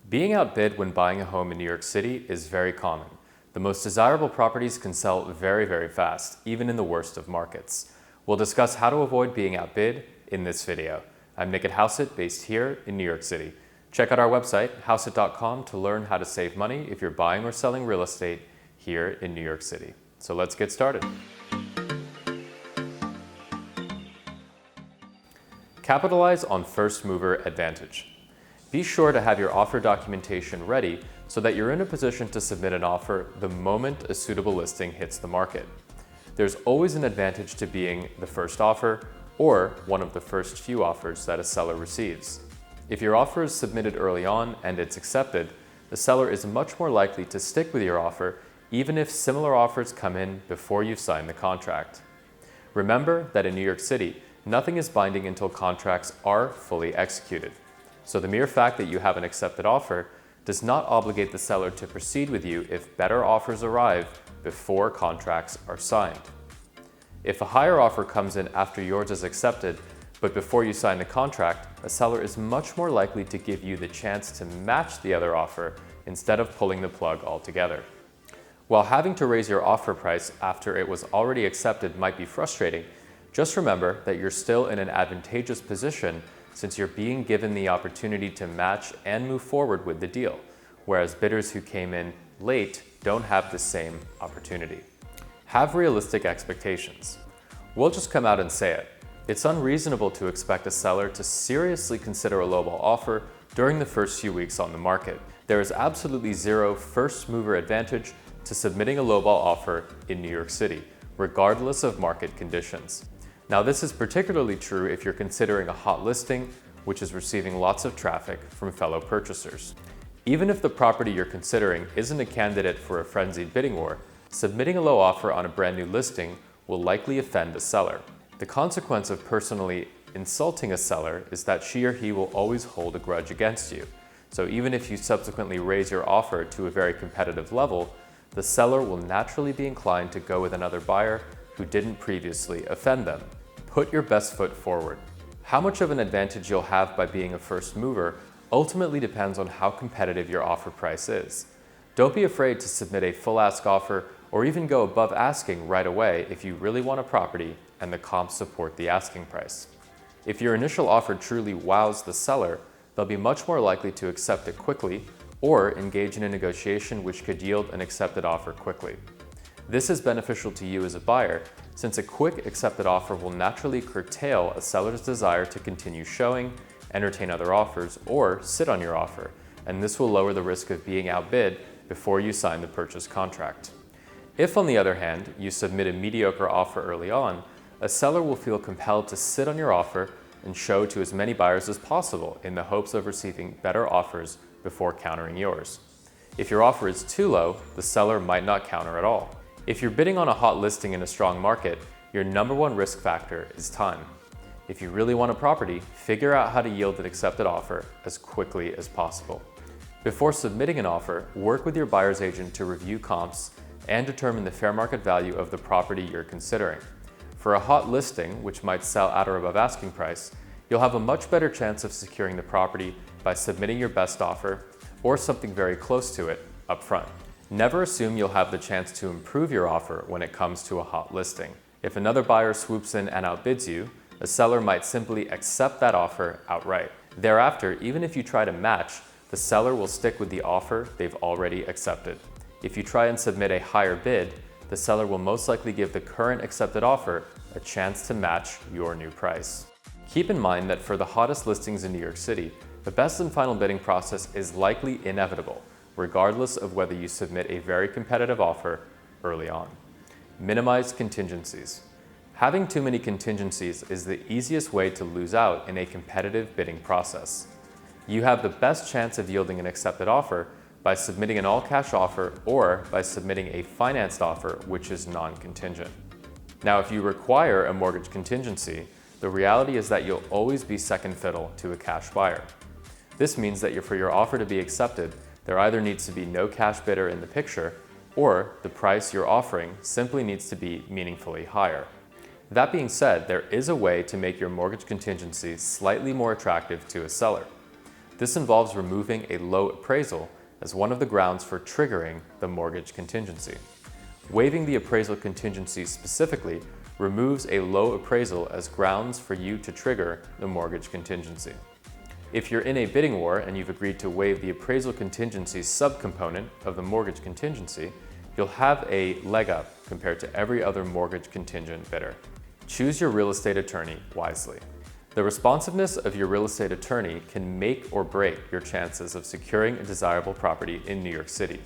Being outbid when buying a home in New York City is very common. The most desirable properties can sell very, very fast, even in the worst of markets. We'll discuss how to avoid being outbid in this video. I'm Nick at Houseit, based here in New York City. Check out our website, houseit.com, to learn how to save money if you're buying or selling real estate here in New York City. So let's get started. Capitalize on first mover advantage. Be sure to have your offer documentation ready so that you're in a position to submit an offer the moment a suitable listing hits the market. There's always an advantage to being the first offer or one of the first few offers that a seller receives. If your offer is submitted early on and it's accepted, the seller is much more likely to stick with your offer even if similar offers come in before you've signed the contract. Remember that in New York City, nothing is binding until contracts are fully executed. So the mere fact that you have an accepted offer does not obligate the seller to proceed with you if better offers arrive before contracts are signed. If a higher offer comes in after yours is accepted, but before you sign the contract, a seller is much more likely to give you the chance to match the other offer instead of pulling the plug altogether. While having to raise your offer price after it was already accepted might be frustrating, just remember that you're still in an advantageous position since you're being given the opportunity to match and move forward with the deal, whereas bidders who came in late don't have the same opportunity. Have realistic expectations. We'll just come out and say it. It's unreasonable to expect a seller to seriously consider a lowball offer during the first few weeks on the market. There is absolutely zero first mover advantage to submitting a lowball offer in New York City, regardless of market conditions. Now, this is particularly true if you're considering a hot listing, which is receiving lots of traffic from fellow purchasers. Even if the property you're considering isn't a candidate for a frenzied bidding war, submitting a low offer on a brand new listing will likely offend the seller. The consequence of personally insulting a seller is that she or he will always hold a grudge against you. So even if you subsequently raise your offer to a very competitive level, the seller will naturally be inclined to go with another buyer who didn't previously offend them. Put your best foot forward. How much of an advantage you'll have by being a first mover ultimately depends on how competitive your offer price is. Don't be afraid to submit a full ask offer or even go above asking right away if you really want a property and the comps support the asking price. If your initial offer truly wows the seller, they'll be much more likely to accept it quickly or engage in a negotiation which could yield an accepted offer quickly. This is beneficial to you as a buyer, since a quick accepted offer will naturally curtail a seller's desire to continue showing, entertain other offers, or sit on your offer, and this will lower the risk of being outbid before you sign the purchase contract. If, on the other hand, you submit a mediocre offer early on, a seller will feel compelled to sit on your offer and show to as many buyers as possible in the hopes of receiving better offers before countering yours. If your offer is too low, the seller might not counter at all. If you're bidding on a hot listing in a strong market, your number one risk factor is time. If you really want a property, figure out how to yield an accepted offer as quickly as possible. Before submitting an offer, work with your buyer's agent to review comps and determine the fair market value of the property you're considering. For a hot listing, which might sell at or above asking price, you'll have a much better chance of securing the property by submitting your best offer or something very close to it up front. Never assume you'll have the chance to improve your offer when it comes to a hot listing. If another buyer swoops in and outbids you, a seller might simply accept that offer outright. Thereafter, even if you try to match, the seller will stick with the offer they've already accepted. If you try and submit a higher bid, the seller will most likely give the current accepted offer a chance to match your new price. Keep in mind that for the hottest listings in New York City, the best and final bidding process is likely inevitable, regardless of whether you submit a very competitive offer early on. Minimize contingencies. Having too many contingencies is the easiest way to lose out in a competitive bidding process. You have the best chance of yielding an accepted offer by submitting an all-cash offer or by submitting a financed offer, which is non-contingent. Now, if you require a mortgage contingency, the reality is that you'll always be second fiddle to a cash buyer. This means that for your offer to be accepted, there either needs to be no cash bidder in the picture, or the price you're offering simply needs to be meaningfully higher. That being said, there is a way to make your mortgage contingency slightly more attractive to a seller. This involves removing a low appraisal as one of the grounds for triggering the mortgage contingency. Waiving the appraisal contingency specifically removes a low appraisal as grounds for you to trigger the mortgage contingency. If you're in a bidding war and you've agreed to waive the appraisal contingency subcomponent of the mortgage contingency, you'll have a leg up compared to every other mortgage contingent bidder. Choose your real estate attorney wisely. The responsiveness of your real estate attorney can make or break your chances of securing a desirable property in New York City.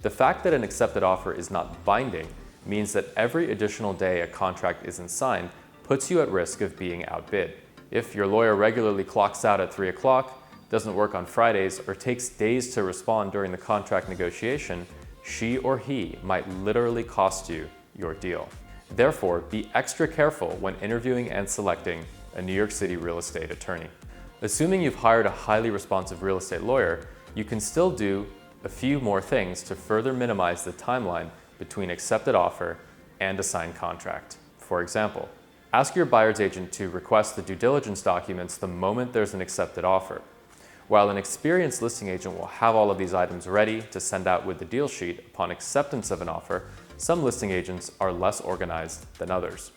The fact that an accepted offer is not binding means that every additional day a contract isn't signed puts you at risk of being outbid. If your lawyer regularly clocks out at 3 o'clock, doesn't work on Fridays, or takes days to respond during the contract negotiation, she or he might literally cost you your deal. Therefore, be extra careful when interviewing and selecting a New York City real estate attorney. Assuming you've hired a highly responsive real estate lawyer, you can still do a few more things to further minimize the timeline between accepted offer and a signed contract. For example, ask your buyer's agent to request the due diligence documents the moment there's an accepted offer. While an experienced listing agent will have all of these items ready to send out with the deal sheet upon acceptance of an offer, some listing agents are less organized than others.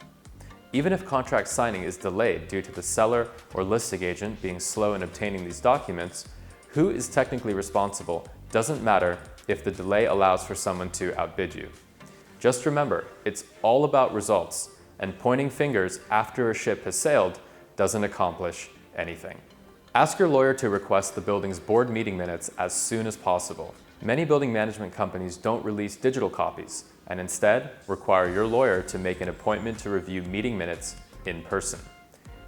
Even if contract signing is delayed due to the seller or listing agent being slow in obtaining these documents, who is technically responsible doesn't matter if the delay allows for someone to outbid you. Just remember, it's all about results, and pointing fingers after a ship has sailed doesn't accomplish anything. Ask your lawyer to request the building's board meeting minutes as soon as possible. Many building management companies don't release digital copies, and instead require your lawyer to make an appointment to review meeting minutes in person.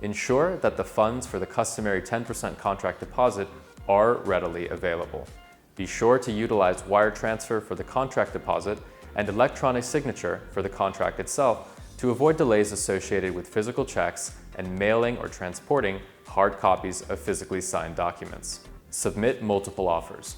Ensure that the funds for the customary 10% contract deposit are readily available. Be sure to utilize wire transfer for the contract deposit and electronic signature for the contract itself to avoid delays associated with physical checks and mailing or transporting hard copies of physically signed documents. Submit multiple offers.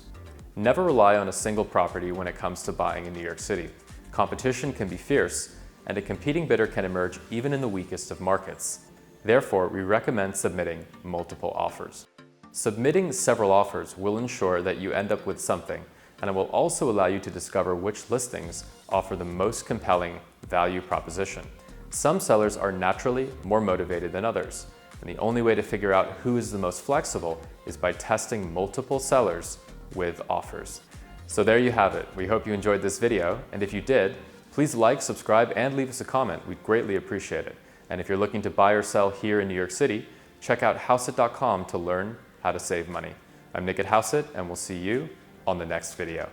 Never rely on a single property when it comes to buying in New York City. Competition can be fierce, and a competing bidder can emerge even in the weakest of markets. Therefore, we recommend submitting multiple offers. Submitting several offers will ensure that you end up with something, and it will also allow you to discover which listings offer the most compelling value proposition. Some sellers are naturally more motivated than others, and the only way to figure out who is the most flexible is by testing multiple sellers with offers. So there you have it. We hope you enjoyed this video, and if you did, please like, subscribe, and leave us a comment. We'd greatly appreciate it. And if you're looking to buy or sell here in New York City, check out Houseit.com to learn how to save money. I'm Nick at Houseit, and we'll see you on the next video.